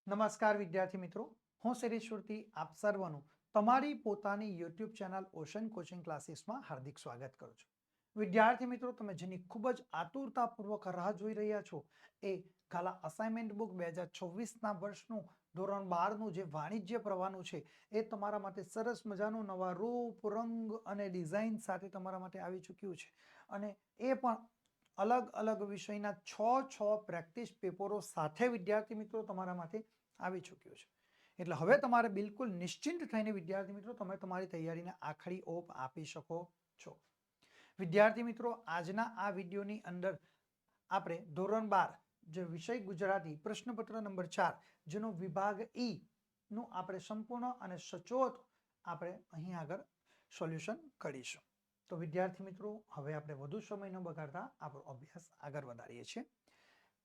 નમસ્કાર વિદ્યાર્થી મિત્રો, હું શિરીષ સુરતી આપ સર્વનું તમારી પોતાની યુટ્યુબ ચેનલ ઓશન કોચિંગ ક્લાસીસમાં હાર્દિક સ્વાગત કરું છું. વિદ્યાર્થી મિત્રો, તમે જેની ખૂબ જ આતુરતાપૂર્વક રાહ જોઈ રહ્યા છો એ કાલા અસાઇનમેન્ટ બુક 2024ના વર્ષનું ધોરણ 12નું જે વાણિજ્ય પ્રવાહનું છે એ તમારા માટે સરસ મજાનું નવા રૂપ, રંગ અને ડિઝાઇન સાથે તમારા માટે આવી ચૂક્યું છે. અને એ પણ અલગ અલગ વિષયના 6 પ્રેક્ટિસ પેપરો સાથે વિદ્યાર્થી મિત્રો તમારા માટે આવી ચૂક્યું છે. એટલે હવે તમારે બિલકુલ નિશ્ચિંત થઈને વિદ્યાર્થી મિત્રો તમે તમારી તૈયારીને આખરી ઓપ આપી શકો છો. વિદ્યાર્થી મિત્રો, આજના આ વિડીયોની અંદર આપણે ધોરણ 12 જે વિષય ગુજરાતી પ્રશ્નપત્ર નંબર 4 જેનો વિભાગ ઈ નું આપણે સંપૂર્ણ અને સચોટ આપણે અહીં આગળ સોલ્યુશન કરીશું. તો વિદ્યાર્થી મિત્રો, હવે આપણે વધુ સમય ન બગાડતા આપણો અભ્યાસ આગળ વધારીએ છીએ.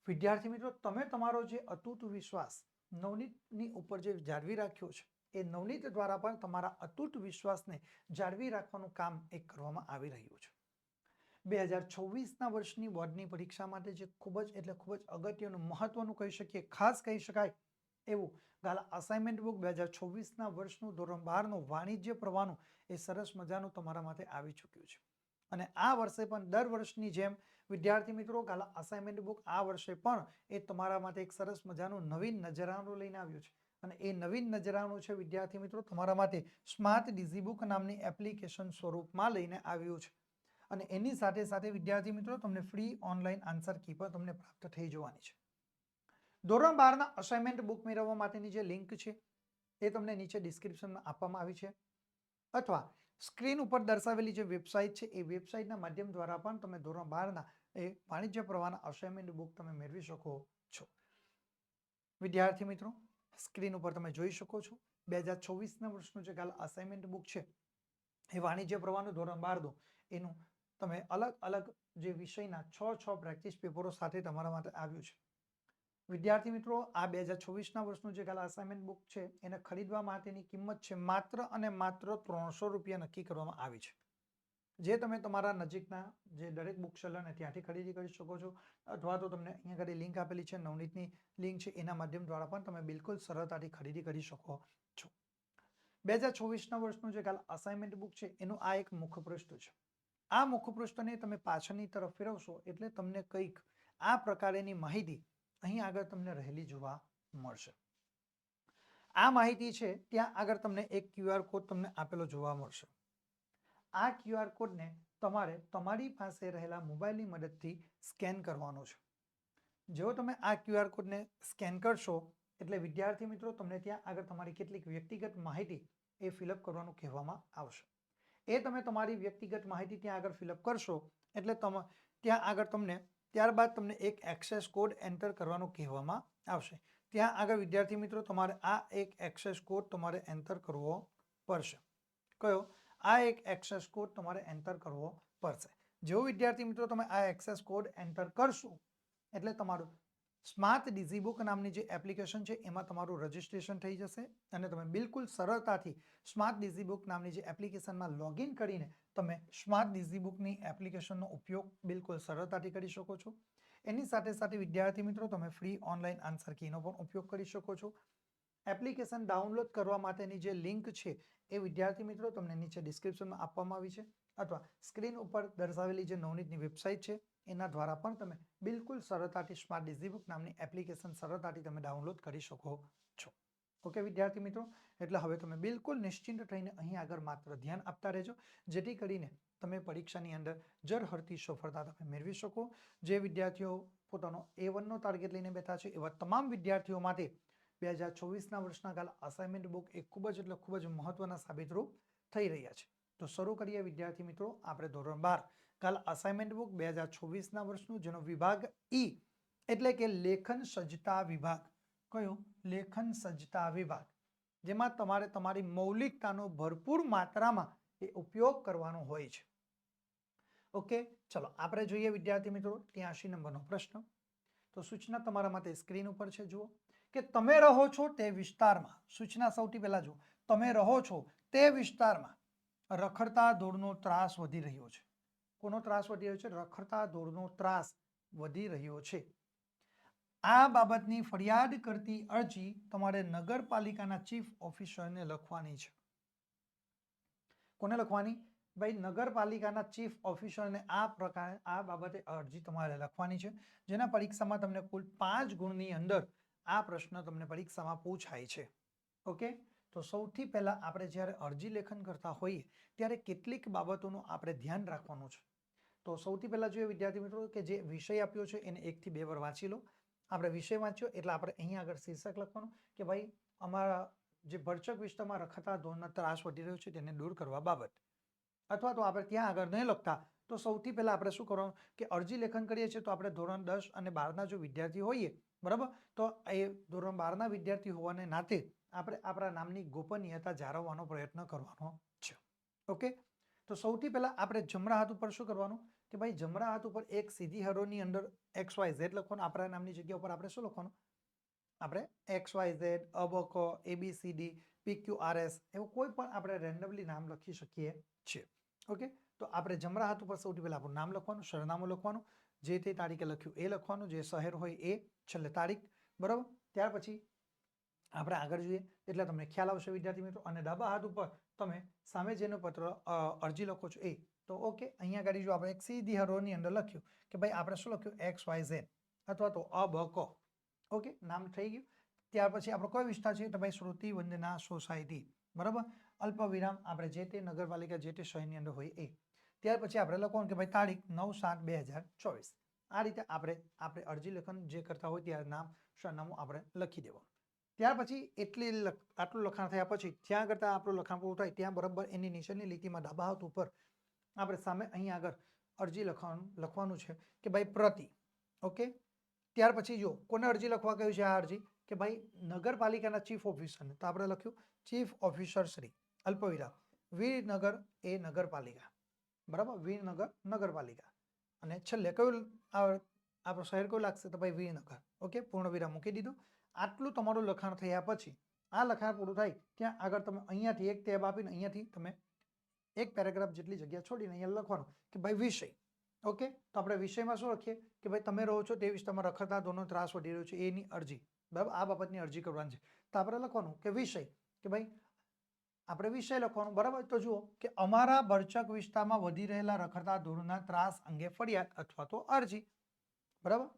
વિદ્યાર્થી મિત્રો, તમે તમારો જે અતૂટ વિશ્વાસ નવનીતની ઉપર જે જાળવી રાખ્યો છે એ નવનીત દ્વારા પણ તમારા અતૂટ વિશ્વાસને જાળવી રાખવાનું કામ એક કરવામાં આવી રહ્યું છે. 2024ના વર્ષની બોર્ડની પરીક્ષા માટે જે ખૂબ જ અગત્યનું મહત્વનું કહી શકીએ, ખાસ કહી શકાય એવું ગાલા અસાઇનમેન્ટ બુક 2024ના વર્ષનું ધોરણ 12નું વાણિજ્ય પ્રવાહનું એ સરસ મજાનું તમારા માટે આવી ચૂક્યું છે. અને આ વર્ષે પણ દર વર્ષની જેમ વિદ્યાર્થી મિત્રો, ગાલા અસાઇનમેન્ટ બુક આ વર્ષે પણ એ તમારા માટે એક સરસ મજાનું નવીન નજરાણું લઈને આવ્યું છે. અને એ નવીન નજરાણું છે વિદ્યાર્થી મિત્રો તમારા માટે સ્માર્ટ ડિઝીબુક નામની એપ્લિકેશન સ્વરૂપમાં લઈને આવ્યું છે. અને એની સાથે સાથે વિદ્યાર્થી મિત્રો તમને ફ્રી ઓનલાઈન આન્સર કી પણ તમને પ્રાપ્ત થઈ જવાની છે. ધોરણ 12ના અસાઇનમેન્ટ બુક મેળવવા માટેની જે લિંક છે એ તમને નીચે ડિસ્ક્રિપ્શનમાં આપવામાં આવી છે, અથવા સ્ક્રીન ઉપર દર્શાવેલી જે વેબસાઇટ છે એ વેબસાઇટના માધ્યમ દ્વારા પણ તમે ધોરણ 12ના એ વાણિજ્ય પ્રવાહના અસાઇનમેન્ટ બુક તમે મેળવી શકો છો. વિદ્યાર્થી મિત્રો, સ્ક્રીન ઉપર તમે જોઈ શકો છો 2024ના વર્ષનું જે કાલ અસાઇનમેન્ટ બુક છે એ વાણિજ્ય પ્રવાહનું ધોરણ 12નું એનું તમે અલગ અલગ જે વિષયના 6 પ્રેક્ટિસ પેપરો સાથે તમારા માટે આવ્યું છે. વિદ્યાર્થી મિત્રો, આ 2024ના વર્ષનું જે કાલ અસાઇનમેન્ટ બુક છે એને ખરીદવા માટેની કિંમત છે માત્ર અને માત્ર 300 રૂપિયા નક્કી કરવામાં આવી છે, જે તમે તમારા નજીકના જે દરેક બુક સેલરને ત્યાંથી ખરીદી કરી શકો છો, અથવા તો તમને અહીંયા આગળ લિંક આપેલી છે નવનીતની લિંક છે એના માધ્યમ દ્વારા પણ તમે બિલકુલ સરળતાથી ખરીદી કરી શકો છો. 2024ના વર્ષનું જે કાલ અસાઇનમેન્ટ બુક છે એનું આ એક મુખપૃષ્ઠ છે. આ મુખપૃષ્ઠને તમે પાછળની તરફ ફેરવશો એટલે તમને કંઈક આ પ્રકારેની માહિતી અહીં આગળ તમને રહેલી જોવા મળશે. આ માહિતી છે ત્યાં આગળ તમને એક QR કોડ તમને આપેલો જોવા મળશે. આ QR કોડને તમારે તમારી પાસે રહેલા મોબાઈલની મદદથી સ્કેન કરવાનો છે. જો તમે આ QR કોડને સ્કેન કરશો એટલે વિદ્યાર્થી મિત્રો તમને ત્યાં આગળ તમારી કેટલીક વ્યક્તિગત માહિતી એ ફિલઅપ કરવાનું કહેવામાં આવશે. એ તમે તમારી વ્યક્તિગત માહિતી ત્યાં આગળ ફિલઅપ કરશો એટલે ત્યાં આગળ તમને ત્યારબાદ તમને એક એક્સેસ કોડ એન્ટર કરવાનું કહેવામાં આવશે. ત્યાં આગળ વિદ્યાર્થી મિત્રો તમારે આ એક એક્સેસ કોડ તમારે એન્ટર કરવો પડશે. કયો? આ એક એક્સેસ કોડ તમારે એન્ટર કરવો પડશે. જો વિદ્યાર્થી મિત્રો તમે આ એક્સેસ કોડ એન્ટર કરશો એટલે તમારું સ્માર્ટ ડિઝીબુક નામની જે એપ્લિકેશન છે એમાં તમારું રજિસ્ટ્રેશન થઈ જશે અને તમે બિલકુલ સરળતાથી સ્માર્ટ ડિઝીબુક નામની જે એપ્લિકેશનમાં લોગિન કરીને તમે સ્માર્ટ ડિઝીબુકની એપ્લિકેશનનો ઉપયોગ બિલકુલ સરળતાથી કરી શકો છો. એની સાથે સાથે વિદ્યાર્થી મિત્રો તમે ફ્રી ઓનલાઈન આન્સર કીનો પણ ઉપયોગ કરી શકો છો. એપ્લિકેશન ડાઉનલોડ કરવા માટેની જે લિંક છે એ વિદ્યાર્થી મિત્રો તમને નીચે ડિસ્ક્રિપ્શનમાં આપવામાં આવી છે, અથવા સ્ક્રીન ઉપર દર્શાવેલી જે નવનીતની વેબસાઇટ છે એના દ્વારા પણ તમે બિલકુલ સરળતાથી સ્માર્ટ ડિઝીબુક નામની એપ્લિકેશન સરળતાથી તમે ડાઉનલોડ કરી શકો છો. ઓકે વિદ્યાર્થી મિત્રો, એટલે હવે તમે બિલકુલ નિશ્ચિંત થઈને અહીં આગળ માત્ર ધ્યાન આપતા રહેજો, જેથી કરીને તમે પરીક્ષાની અંદર ઝળહળતી સફળતા તમે મેળવી શકો. જે વિદ્યાર્થીઓ પોતાનો A1નો ટાર્ગેટ લઈને બેઠા છે એવા તમામ વિદ્યાર્થીઓ માટે 2024ના વર્ષના કાલ અસાઇનમેન્ટ બુક એ ખૂબ જ મહત્વના સાબિતરૂપ થઈ રહ્યા છે. તો શરૂ કરીએ વિદ્યાર્થી મિત્રો આપણે ધોરણ 12 કાલ અસાઇનમેન્ટ બુક 2024ના વર્ષનું જેનો વિભાગ ઈ એટલે કે લેખન સજ્જતા વિભાગ. કયો? લેખન સજ્જતા વિભાગ, જેમાં તમારે તમારી મૌલિકતાનો ભરપૂર માત્રામાં એ ઉપયોગ કરવાનો હોય છે. ઓકે, ચલો આપણે જોઈએ વિદ્યાર્થી મિત્રો 83 નંબરનો પ્રશ્ન. તો સૂચના તમારા માટે સ્ક્રીન ઉપર છે, જુઓ કે તમે રહો છો તે વિસ્તારમાં. સૂચના સૌથી પહેલા જુઓ, તમે રહો છો તે વિસ્તારમાં રખડતા ધૂળનો ત્રાસ વધી રહ્યો છે. કોનો ત્રાસ વધી રહ્યો છે? રખડતા ધૂળનો ત્રાસ વધી રહ્યો છે. આ બાબતની ફરિયાદ કરતી અરજી તમારે નગરપાલિકાના ચીફ ઓફિસરને લખવાની છે. કોને લખવાની? ભાઈ નગરપાલિકાના ચીફ ઓફિસરને આ બાબતે અરજી તમારે લખવાની છે, જેના પરીક્ષામાં તમને કુલ 5 ગુણની અંદર આ પ્રશ્ન તમને પરીક્ષામાં પૂછાય છે. ઓકે, તો સૌથી પહેલા આપણે જ્યારે અરજી લેખન કરતા હોઈએ ત્યારે કેટલીક બાબતોનું આપણે ધ્યાન રાખવાનું છે. તો સૌથી પહેલા જોઈએ વિદ્યાર્થી મિત્રો કે જે વિષય આપ્યો છે એને 1 થી 2 વાર વાંચી લો. આપણે વિષય વાંચ્યો એટલે આપણે અહીંયા આગળ શીર્ષક લખવાનું કે ભાઈ અમારા જે ભરચક વિસ્તારમાં રખડતા ઢોરનો ત્રાસ વધી રહ્યો છે તેને દૂર કરવા બાબત. અથવા તો આપણે ત્યાં આગળ નહીં લખતા તો સૌથી પહેલા આપણે શું કરવાનું કે અરજી લેખન કરીએ છીએ તો આપણે ધોરણ 10 અને 12ના જો વિદ્યાર્થી હોઈએ, બરાબર, તો એ ધોરણ 12ના વિદ્યાર્થી હોવાને નાતે આપણે આપણા નામની ગોપનીયતા જાળવવાનો પ્રયત્ન કરવાનો છે. ઓકે, તો સૌથી પહેલા આપણે જમણા હાથ ઉપર શું કરવાનું કે ભાઈ જમણા હાથ ઉપર એક સીધી હરોળની અંદર XYZ લખવાનું. આપણા નામની જગ્યા ઉપર આપણે શું લખવાનું? આપણે XYZ, અબકો, ABCD, PQRS એવું કોઈ પણ આપણે રેન્ડમલી નામ લખી શકીએ છીએ. ઓકે, તો આપણે જમણા હાથ ઉપર સૌથી પહેલા આપણું નામ લખવાનું, સરનામું લખવાનું, જે તે તારીખે લખ્યું એ લખવાનું, જે શહેર હોય એ, છેલ્લે તારીખ, બરાબર. ત્યાર પછી આપણે આગળ જોઈએ એટલે તમને ખ્યાલ આવશે વિદ્યાર્થી મિત્રો. અને ડાબા હાથ ઉપર તમે સામે જેનો પત્ર અરજી લખો છો એ. તો ઓકે, અહીંયા આગળ જો આપણે એક સીધી હરોળની અંદર લખ્યું કે ભાઈ આપણે શું લખ્યું XYZ અથવા તો અબકો. ઓકે, નામ થઈ ગયું. ત્યાર પછી આપણો કયો વિસ્તાર છે તો ભાઈ શ્રુતિ વંદના સોસાયટી, બરાબર. અલ્પ વિરામ આપણે જે તે નગરપાલિકા જે તે શહેરની અંદર હોય એ. ત્યાર પછી આપણે લખવાનું કે ભાઈ તારીખ 9/7/2024. આ રીતે આપણે અરજી લેખન જે કરતા હોય ત્યારે નામ સરનામું આપણે લખી દેવાનું. ત્યાર પછી આટલું લખાણ થયા પછી જ્યાં કરતાં આપણું લખાણ પૂરું થાય ત્યાં બરાબર એની નીચેની લીટીમાં ડાબા હાથ ઉપર આપણે સામે અહીંયા આગળ અરજી લખવાનું છે કે ભાઈ પ્રતિ. ઓકે, ત્યાર પછી જો કોને અરજી લખવા કહ્યું છે? આ અરજી કે ભાઈ નગરપાલિકાના ચીફ ઓફિસરને. તો આપણે લખ્યું ચીફ ઓફિસર શ્રી અલ્પવિરામ વીરનગર એ નગરપાલિકા, બરાબર, વીરનગર નગરપાલિકા. અને છેલ્લે કયું આપણું શહેર કયું લાગશે તો ભાઈ વીરનગર. ઓકે, પૂર્ણ વિરામ મૂકી દીધું. આટલું તમારું લખાણ થયા પછી આ લખાણ પૂરું થાય ત્યાં આગળ તમે અહીંયાથી એક ટેબ આપીને અહીંયાથી તમે એક પેરેગ્રાફ જેટલી જગ્યા છોડીને અહીંયા લખવાનું કે ભાઈ વિષય. ઓકે, તો આપણે વિષયમાં શું લખીએ કે ભાઈ તમે રહો છો તે વિસ્તારમાં રખડતા ઢોરનો ત્રાસ વધી રહ્યો છે એની અરજી, બરાબર, આ બાબતની અરજી કરવાની છે. તો આપણે લખવાનું કે વિષય કે ભાઈ આપણે વિષય લખવાનું, બરાબર. તો જુઓ કે અમારા ભરચક વિસ્તારમાં વધી રહેલા રખડતા ઢોરના ત્રાસ અંગે ફરિયાદ અથવા તો અરજી, બરાબર.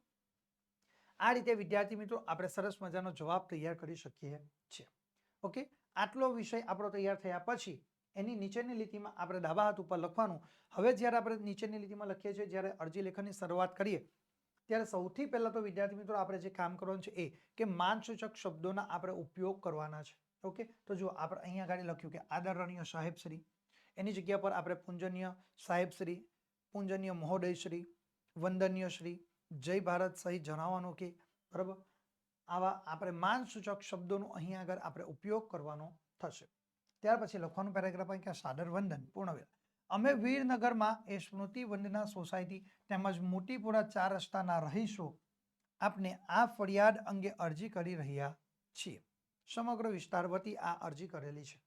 આ રીતે વિદ્યાર્થી મિત્રો આપણે સરસ મજાનો જવાબ તૈયાર કરી શકીએ છીએ. ઓકે, આટલો વિષય આપણો તૈયાર થયા પછી એની નીચેની લીટીમાં આપણે ડાબા હાથ ઉપર લખવાનું. હવે જ્યારે આપણે નીચેની લીટીમાં લખીએ છીએ, જ્યારે અરજી લેખનની શરૂઆત કરીએ ત્યારે સૌથી પહેલા તો વિદ્યાર્થી મિત્રો આપણે જે કામ કરવાનું છે એ કે માનસૂચક શબ્દોના આપણે ઉપયોગ કરવાના છે. ઓકે, તો જો આપણે અહીંયા આગળ લખ્યું કે આદરણીય સાહેબશ્રી, એની જગ્યા પર આપણે પૂજનીય સાહેબશ્રી, પૂજનીય મહોદયશ્રી, વંદનીય શ્રી, જય ભારત સહિત જણાવવાનું કે, બરાબર, આવા આપણે માનસૂચક શબ્દોનો અહીંયા આગળ આપણે ઉપયોગ કરવાનો થશે. ત્યાર પછી લખવાનું પેરેગ્રાફ કે સાદર વંદન પૂર્ણવિરામ. અમે વીરનગરમાં એ સ્મૃતિ વંદના સોસાયટી તેમજ મોટીપુરા 4 રસ્તાના રહીશો આપને આ ફરિયાદ અંગે અરજી કરી રહ્યા છીએ. સમગ્ર વિસ્તાર વતી આ અરજી કરેલી છે.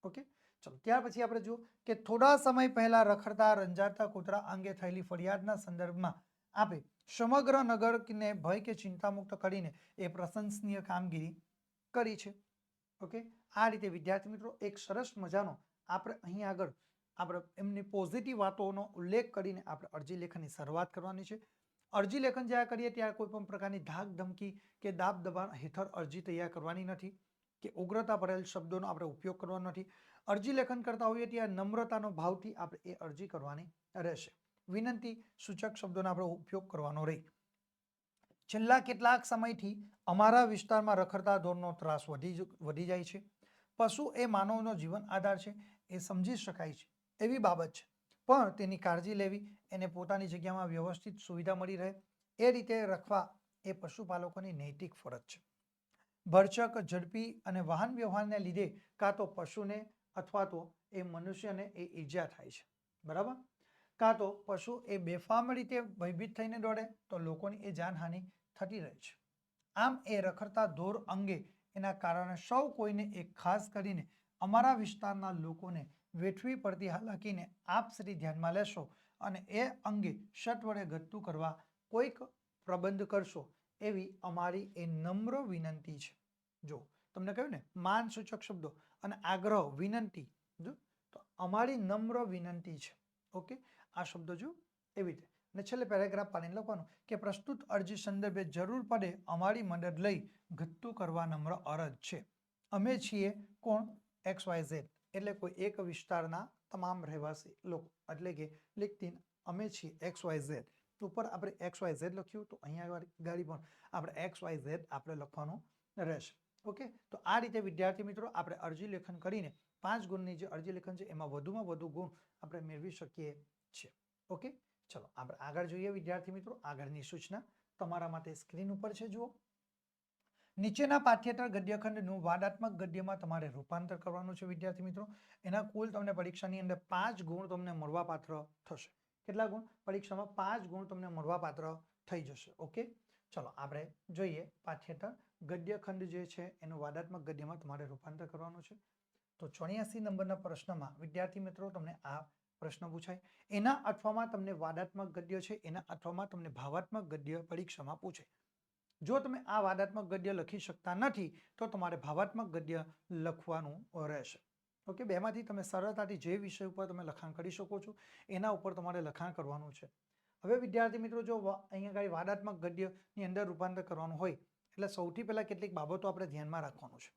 ઓકે, ચલો ત્યાર પછી આપણે જુઓ કે થોડા સમય પહેલા રખડતા રંજાતા કૂતરા અંગે થયેલી ફરિયાદના સંદર્ભમાં આપે સમગ્ર નગરને ભય કે ચિંતા મુક્ત કરીને એ પ્રશંસનીય કામગીરી કરી છે. ઓકે, આ રીતે વિદ્યાર્થી મિત્રો એક સરસ મજાનો આપણે અહીં આગળ આપણે એમની પોઝિટિવ વાતોનો ઉલ્લેખ કરીને આપણે અરજી લેખનની શરૂઆત કરવાની છે. અરજી લેખન જ્યારે કરીએ ત્યારે કોઈ પણ પ્રકારની ધાક ધમકી કે દાબ દબાણ હેઠળ અરજી તૈયાર કરવાની નથી કે ઉગ્રતા ભરેલ શબ્દોનો આપણે ઉપયોગ કરવાનો નથી. અરજી લેખન કરતા હોઈએ ત્યારે નમ્રતાનો ભાવથી આપણે એ અરજી કરવાની રહેશે. વિનંતી સૂચક શબ્દોનો આપણે ઉપયોગ કરવાનો રહે. છેલ્લા કેટલાક સમયથી અમારા વિસ્તારમાં રખડતા ઢોરનો ત્રાસ વધી જાય છે. પશુ એ માનવનો જીવન આધાર છે એ સમજી શકાય છે એવી બાબત છે, પણ તેની કાળજી લેવી, એને પોતાની જગ્યામાં વ્યવસ્થિત સુવિધા મળી રહે એ રીતે રાખવા એ પશુપાલકોની નૈતિક ફરજ છે. ભરચક, ઝડપી અને વાહન વ્યવહારને લીધે કાં તો પશુને અથવા તો એ મનુષ્યને એ ઈજા થાય છે, બરાબર, કાં તો પશુ એ બેફામ રીતે ભયભીત થઈને દોડે તો લોકોની એ જાનહાનિ થતી રહે છે. આમ એ રખડતા ઢોર અંગે એના કારણે સૌ કોઈને એક ખાસ કરીને અમારા વિસ્તારના લોકોને વેઠવી પડતી હાલાકીને આપ શ્રી ધ્યાનમાં લેશો અને એ અંગે સત્વરે ઘટતું કરવા કોઈક પ્રબંધ કરશો એવી અમારી એ નમ્ર વિનંતી છે. જો તમને કહ્યું ને માન સૂચક શબ્દો અને આગ્રહ વિનંતી, જો તો અમારી નમ્ર વિનંતી છે. ઓકે, આ શબ્દો જો એવી રીતે. અને છેલ્લે પેરેગ્રાફ પાડીને લખવાનું કે પ્રસ્તુત અરજી સંદર્ભે જરૂર પડે અમારી મદદ લઈ ઘટતું કરવા નમ્ર અરજ છે. અમે છીએ કોણ? XYZ, એટલે કોઈ એક વિસ્તારના તમામ રહેવાસી લોકો, એટલે કે લિખતી અમે છીએ XYZ. ઉપર આપણે XYZ લખ્યું તો અહીંયા ગાડી પણ આપણે XYZ આપણે લખવાનું રહેશે. ઓકે, તો આ રીતે વિદ્યાર્થી મિત્રો આપણે અરજી લેખન કરીને 5 ગુણની જે અરજી લેખન છે એમાં વધુમાં વધુ ગુણ આપણે મેળવી શકીએ છીએ. ઓકે, ચલો આપણે આગળ જોઈએ વિદ્યાર્થી મિત્રો. આગળની સૂચના તમારા માટે સ્ક્રીન ઉપર છે, જુઓ. નીચેના પાઠ્યેતર ગદ્યખંડનું વાદાત્મક ગદ્યમાં તમારે રૂપાંતર કરવાનું છે વિદ્યાર્થી મિત્રો. એના કુલ તમને પરીક્ષાની અંદર 5 ગુણ તમને મળવાપાત્ર થશે. કેટલા ગુણ? પરીક્ષામાં 5 ગુણ તમને મળવાપાત્ર થઈ જશે. ઓકે, ચલો આપણે જોઈએ પાઠ્યેતર ગદ્યખંડ જે છે એનું વાદાત્મક ગદ્યમાં તમારે રૂપાંતર કરવાનું છે. તો 84 નંબરના પ્રશ્નમાં વિદ્યાર્થી મિત્રો તમને આ પ્રશ્ન પૂછાય. એના અથવામાં તમને વાદાત્મક ગદ્ય છે, એના અથવામાં તમને ભાવાત્મક ગદ્ય પરીક્ષામાં પૂછે. જો તમે આ વાદાત્મક ગદ્ય લખી શકતા નથી તો તમારે ભાવાત્મક ગદ્ય લખવાનું રહેશે. ઓકે, બેમાંથી તમે સરળતાથી જે વિષય ઉપર તમે લખાણ કરી શકો છો એના ઉપર તમારે લખાણ કરવાનું છે. હવે વિદ્યાર્થી મિત્રો જો અહીંયા કઈ વાદાત્મક ગદ્યની અંદર રૂપાંતર કરવાનું હોય એટલે સૌથી પહેલા કેટલીક બાબતો આપણે ધ્યાનમાં રાખવાનું છે.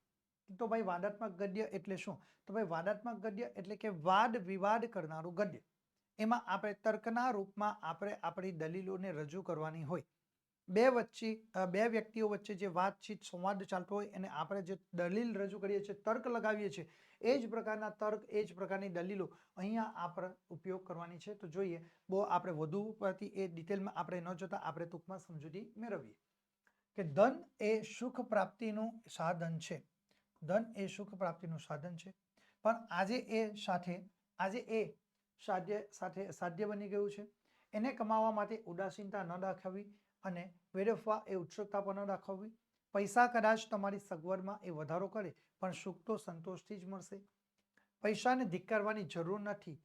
તો ભાઈ વાદાત્મક ગદ્ય એટલે શું? તો ભાઈ વાદાત્મક ગદ્ય એટલે કે વાદ વિવાદ કરનારું ગદ્ય. એમાં આપણે તર્કના રૂપમાં આપણે આપણી દલીલોને રજૂ કરવાની હોય. બે વ્યક્તિઓ વચ્ચે જે વાતચીત સંવાદ ચાલતો હોય અને આપણે જે દલીલ રજૂ કરીએ છીએ, તર્ક લગાવીએ છીએ, એ જ પ્રકારના તર્ક, એ જ પ્રકારની દલીલો અહીંયા આપણે ઉપયોગ કરવાની છે. તો જોઈએ, બહુ આપણે વધુ પરથી એ ડિટેલમાં આપણે ન જતા આપણે ટૂંકમાં સમજૂતી મેળવીએ કે ધન એ સુખ પ્રાપ્તિનું સાધન છે. ધન એ સુખ પ્રાપ્તિનું સાધન છે, પણ આજે એ સાધ્ય બની ગયું છે. એને કમાવા માટે ઉદાસીનતા ન દાખવવી અને વેડફવા એ ઉત્સુકતા પણ ન દાખવવી. પૈસા કદાચ તમારી સગવડમાં એ વધારો કરે પણ સુખ તો સંતોષથી જ મળશે. પૈસાને ધિક્કારવાની જરૂર નથી,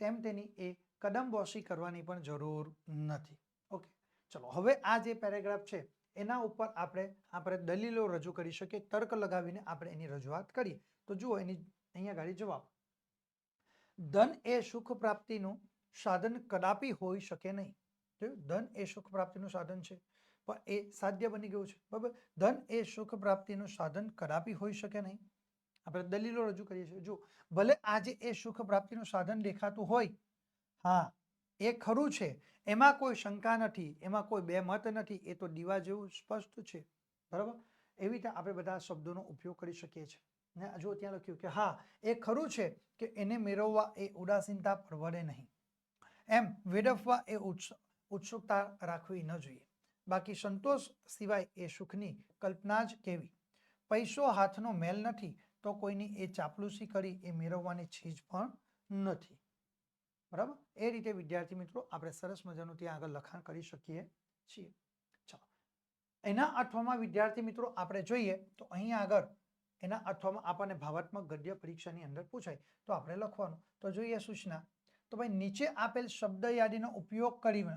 તેમ તેની એ કદમબોસી કરવાની પણ જરૂર નથી. ઓકે, ચલો હવે આ જે પેરેગ્રાફ છે એના ઉપર આપણે દલીલો રજૂ કરી શકીએ, તર્ક લગાવીને આપણે એની રજૂઆત કરીએ. તો જુઓ એની અહીંયા ગાડી જવાબ. ધન એ સુખ પ્રાપ્તિનું સાધન કદાપી હોઈ શકે નહીં. ધન એ સુખ પ્રાપ્તિનું સાધન છે પણ એ સાધ્ય બની ગયું છે. બરાબર, ધન એ સુખ પ્રાપ્તિનું સાધન કદાપી હોઈ શકે નહીં. આપણે દલીલો રજૂ કરીએ છીએ. જો ભલે આજે એ સુખ પ્રાપ્તિનું સાધન દેખાતું હોય, હા એ ખરું છે, એમાં કોઈ શંકા નથી, એમાં કોઈ બે મત નથી, એ તો દીવા જેવું સ્પષ્ટ છે. બરાબર, એવી રીતે આપણે બધા શબ્દોનો ઉપયોગ કરી શકીએ છીએ. ને જો ત્યાં લખ્યું કે હા એ ખરું છે કે એને મેળવવા એ ઉદાસીનતા પરવડે નહીં, એમ વેડફવા એ ઉત્સુકતા રાખવી ન જોઈએ. બાકી સંતોષ સિવાય એ સુખની કલ્પના જ કેવી. પૈસો હાથનો મેલ નથી તો કોઈની એ ચાપલુસી કરી એ મેળવવાની ચીજ પણ નથી. બરાબર, એ રીતે વિદ્યાર્થી મિત્રો આપણે સરસ મજાનું ત્યાં આગળ લખાણ કરી શકીએ છીએ. ચાલો, એના અર્થમાં વિદ્યાર્થી મિત્રો આપણે જોઈએ તો અહીંયા આગળ એના અર્થમાં આપણને ભાવાત્મક ગદ્ય પરીક્ષાની અંદર પૂછાય તો આપણે લખવાનું. તો જોઈએ સૂચના. તો ભાઈ નીચે આપેલ શબ્દ યાદીનો ઉપયોગ કરીને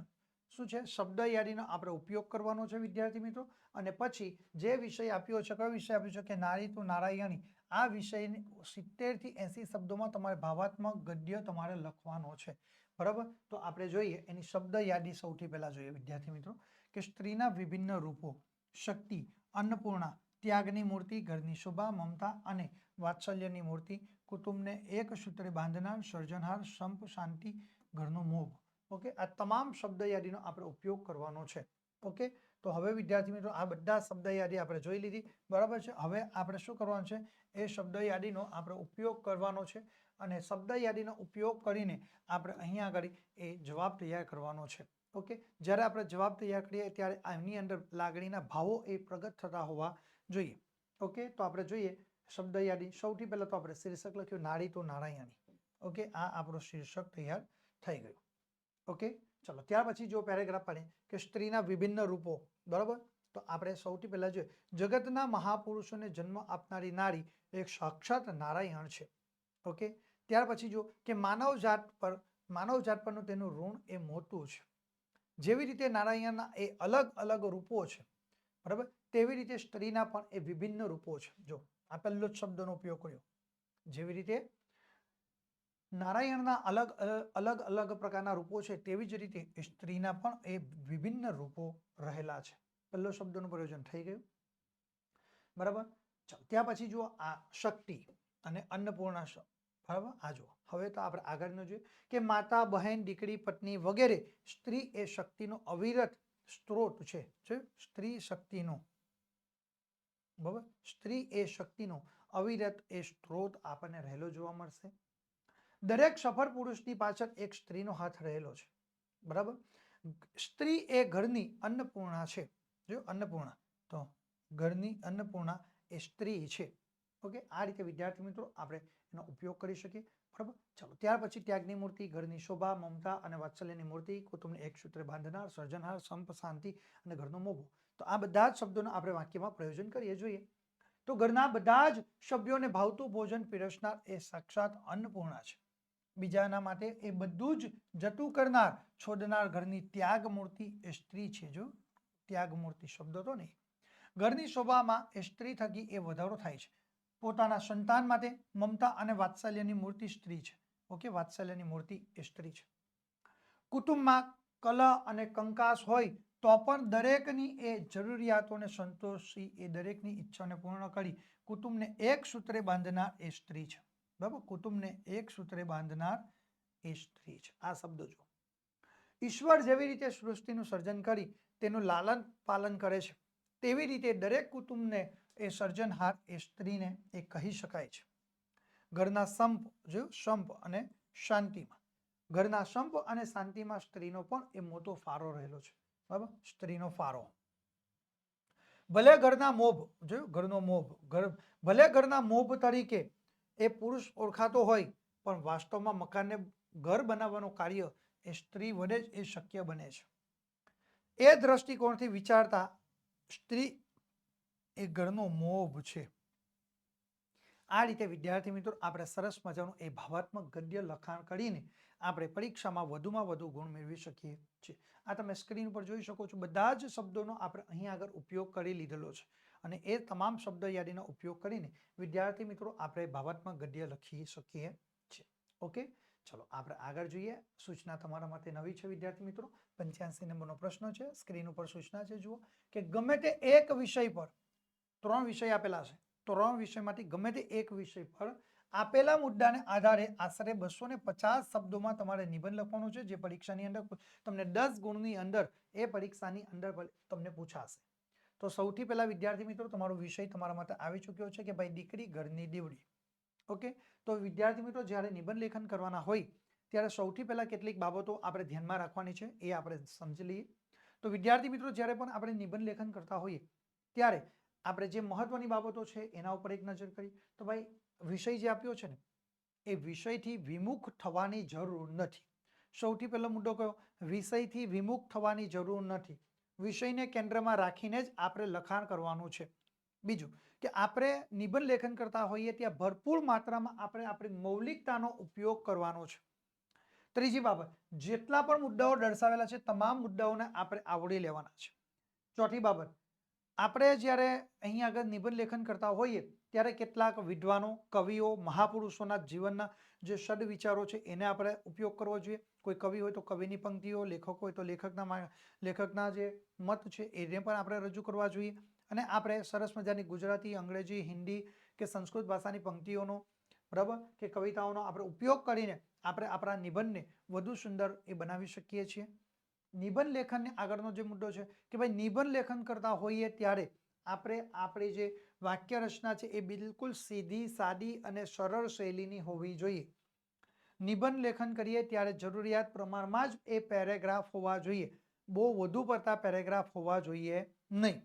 શું છે? શબ્દ યાદીનો આપણે ઉપયોગ કરવાનો છે વિદ્યાર્થી મિત્રો. અને પછી જે વિષય આપ્યો છે, કયો વિષય આપ્યો છે કે નારી તો નારાયણી, આ વિષયને 70 થી 80 શબ્દોમાં તમારે ભાવાત્મક ગદ્ય તમારે લખવાનો છે. બરાબર, તો આપણે જોઈએ એની શબ્દ યાદી સૌથી પહેલા જોઈએ વિદ્યાર્થી મિત્રો કે સ્ત્રીના વિભિન્ન રૂપો: શક્તિ, અન્નપૂર્ણા, ત્યાગની મૂર્તિ, ઘરની શોભા, મમતા અને વાત્સલ્યની મૂર્તિ, કુટુંબને એક સૂત્રે બાંધનાર, સર્જનહાર, સંપ, શાંતિ, ઘરનો મોભ. ઓકે, આ તમામ શબ્દ યાદીનો આપણે ઉપયોગ કરવાનો છે. ઓકે, તો હવે વિદ્યાર્થી મિત્રો આ બધા શબ્દ યાદી આપણે જોઈ લીધી. બરાબર છે, હવે આપણે શું કરવાનું છે? એ શબ્દ યાદીનો આપણે ઉપયોગ કરવાનો છે અને શબ્દ યાદીનો ઉપયોગ કરીને આપણે અહીંયા આગળ એ જવાબ તૈયાર કરવાનો છે. ઓકે, જ્યારે આપણે જવાબ તૈયાર કરીએ ત્યારે આની અંદર લાગણીના ભાવો એ પ્રગટ થતા હોવા જોઈએ. ઓકે, તો આપણે જોઈએ શબ્દ યાદી. સૌથી પહેલા તો આપણે શીર્ષક લખ્યું નારી તો નારાયણી. ઓકે, આ આપણું શીર્ષક તૈયાર થઈ ગયું. ઓકે, ચલો ત્યાર પછી જો પેરેગ્રાફ પડે કે સ્ત્રીના વિભિન્ન રૂપો. બરાબર, તો આપણે સૌથી પહેલા જોઈએ જગતના મહાપુરુષોને જન્મ આપનારી નારી એક સાક્ષાત નારાયણ છે. ઓકે, ત્યાર પછી જો કે માનવજાત પરનું તેનું ઋણ એ મોટું છે. જેવી રીતે નારાયણના એ અલગ અલગ રૂપો છે બરાબર. તેવી રીતે સ્ત્રીના પણ એ વિભિન્ન રૂપો છે. જો આ પહેલો જ શબ્દનો ઉપયોગ કર્યો. જેવી રીતે નારાયણના અલગ અલગ પ્રકારના રૂપો છે, તેવી જ રીતે સ્ત્રીના પણ એ વિભિન્ન રૂપો રહેલા છે. પહેલો શબ્દનું પ્રયોજન થઈ ગયું. બરાબર. ત્યાં પછી જુઓ આ શક્તિ અને અન્નપૂર્ણા શબ્દ. બરાબર. આ જુઓ હવે તો આપણે આગળનું જોઈએ કે માતા, બહેન, દીકરી, પત્ની વગેરે સ્ત્રી એ શક્તિનો અવિરત સ્ત્રોત છે. સ્ત્રી શક્તિનો, બરાબર, સ્ત્રી એ શક્તિનો અવિરત એ સ્ત્રોત આપણને રહેલો જોવા મળશે. દરેક સફળ પુરુષની પાછળ એક સ્ત્રીનો હાથ રહેલો છે. બરાબર. સ્ત્રી એ ઘરની અન્નપૂર્ણા છે. જો અન્નપૂર્ણા, તો ઘરની અન્નપૂર્ણા એ સ્ત્રી છે. ઓકે, આ રીતે વિદ્યાર્થી મિત્રો આપણે એનો ઉપયોગ કરી શકીએ. બરાબર. ચાલો, ત્યાર પછી ત્યાગની મૂર્તિ, ઘરની શોભા, મમતા અને વાત્સલ્યની મૂર્તિ, કુટુંબને એક સૂત્રે બાંધનાર, સર્જનહાર, સંપ, શાંતિ અને ઘરનો મોભો. તો આ બધા જ શબ્દોનો આપણે વાક્યમાં પ્રયોજન કરીએ. જોઈએ તો ઘરના બધા જ સભ્યોને ભાવતું ભોજન પીરસનાર એ સાક્ષાત અન્નપૂર્ણા છે. બીજાના માટે એ બધું જ જતું કરનાર, છોડનાર ઘરની ત્યાગ મૂર્તિ એ સ્ત્રી છે. જો ત્યાગ મૂર્તિ શબ્દ તો નહીં. ઘરની શોભામાં એ સ્ત્રી થકી એ વધારો થાય છે. પોતાના સંતાન માટે મમતા અને વાત્સલ્યની મૂર્તિ સ્ત્રી છે. ઓકે, વાત્સલ્યની મૂર્તિ એ સ્ત્રી છે. કુટુંબમાં કલહ અને કંકાસ હોય તો પણ દરેકની એ જરૂરિયાતોને સંતોષી એ દરેકની ઈચ્છાને પૂર્ણ કરી કુટુંબને એક સૂત્રે બાંધનાર એ સ્ત્રી છે. બરાબર. કુટુંબને એક સૂત્રે બાંધનાર એ સ્ત્રી છે. આ શબ્દો જો ઈશ્વર જેવી રીતે સૃષ્ટિનું સર્જન કરી તેનું લાલન પાલન કરે છે, તેવી રીતે દરેક કુટુંબને એ સર્જનહાર એ સ્ત્રીને એ કહી શકાય છે. ઘરના સંપ અને શાંતિમાં, ઘરના સંપ અને શાંતિમાં સ્ત્રીનો પણ એ મોટો ફાળો રહેલો છે. બરાબર. સ્ત્રીનો ફાળો. ભલે ઘરના મોભ, જોયું, ઘરનો મોભ, ભલે ઘરના મોભ તરીકે એ પુરુષ ઓળખાતો હોય, પણ વાસ્તવમાં મકાનને ઘર બનાવવાનું કાર્ય એ સ્ત્રી વડે જ એ શક્ય બને છે. એ દ્રષ્ટિકોણથી વિચારતા સ્ત્રી એ ઘરનો મોભ છે. આ રીતે વિદ્યાર્થી મિત્રો આપણે સરસ મજાનું એ ભાવાત્મક ગદ્ય લખાણ કરીને આપણે પરીક્ષામાં વધુમાં વધુ ગુણ મેળવી શકીએ છીએ. આ તમે સ્ક્રીન પર જોઈ શકો છો. બધા જ શબ્દોનો આપણે અહીં આગળ ઉપયોગ કરી લીધેલો છે અને એ તમામ શબ્દ યાદીનો ઉપયોગ કરીને વિદ્યાર્થી મિત્રો આપણે ભાવાત્મક ગદ્ય લખી શકીએ છીએ. ઓકે, ચલો આપણે આગળ જોઈએ. સૂચના તમારા માટે નવી છે વિદ્યાર્થી મિત્રો. 85 નંબરનો પ્રશ્ન છે. સ્ક્રીન ઉપર સૂચના છે. જુઓ કે ગમે તે એક વિષય પર 3 વિષય આપેલા છે. 3 વિષયમાંથી ગમે તે એક વિષય પર આપેલા મુદ્દાને આધારે આશરે 250 શબ્દોમાં તમારે નિબંધ લખવાનો છે, જે પરીક્ષાની અંદર તમને 10 ગુણની અંદર એ પરીક્ષાની અંદર તમને પૂછાશે. તો સૌથી પહેલા વિદ્યાર્થી મિત્રો તમારો વિષય તમારા માટે આવી ચૂક્યો છે કે ભાઈ દીકરી ઘરની દીવડી. ઓકે, તો વિદ્યાર્થી મિત્રો જ્યારે નિબંધ લેખન કરવાના હોય ત્યારે સૌથી પહેલા કેટલીક બાબતો આપણે ધ્યાનમાં રાખવાની છે, એ આપણે સમજી લઈએ. તો વિદ્યાર્થી મિત્રો જ્યારે પણ આપણે નિબંધ લેખન કરતા હોઈએ ત્યારે આપણે જે મહત્વની બાબતો છે એના ઉપર એક નજર કરી. તો ભાઈ વિષય જે આપ્યો છે ને એ વિષયથી વિમુખ થવાની જરૂર નથી. સૌથી પહેલો મુદ્દો કયો? વિષયથી વિમુખ થવાની જરૂર નથી. વિષયને કેન્દ્રમાં રાખીને જ આપણે લખાણ કરવાનું છે. બીજું કે આપણે નિબંધ લેખન કરતા હોઈએ ત્યાં ભરપૂર માત્રામાં આપણે આપણી મૌલિકતાનો ઉપયોગ કરવાનો છે. ત્રીજી બાબત, જેટલા પણ મુદ્દાઓ દર્શાવેલા છે તમામ મુદ્દાઓને આપણે આવરી લેવાના છે. ચોથી બાબત, આપણે જ્યારે અહીં આગળ નિબંધ લેખન કરતા હોઈએ ત્યારે કેટલાક વિદ્વાનો, કવિઓ, મહાપુરુષોના જીવનના જે સદવિચારો છે એને આપણે ઉપયોગ કરવો જોઈએ. કોઈ કવિ હોય તો કવિની પંક્તિઓ, લેખક હોય તો લેખકના જે મત છે એને પણ આપણે રજૂ કરવા જોઈએ. અને આપણે સરસ મજાની ગુજરાતી, અંગ્રેજી, હિન્દી કે સંસ્કૃત ભાષાની પંક્તિઓનો, બરાબર, કે કવિતાઓનો આપણે ઉપયોગ કરીને આપણે આપણા નિબંધને વધુ સુંદર એ બનાવી શકીએ છીએ. નિબંધ લેખનને આગળનો જે મુદ્દો છે કે ભાઈ નિબંધ લેખન કરતા હોઈએ ત્યારે આપણે આપણી જે વાક્ય રચના છે એ બિલકુલ સીધી, સાદી અને સરળ શૈલીની હોવી જોઈએ. નિબંધ લેખન કરીએ ત્યારે જરૂરિયાત પ્રમાણમાં જ એ પેરેગ્રાફ હોવા જોઈએ. બહુ વધુ પડતા પેરેગ્રાફ હોવા જોઈએ નહીં.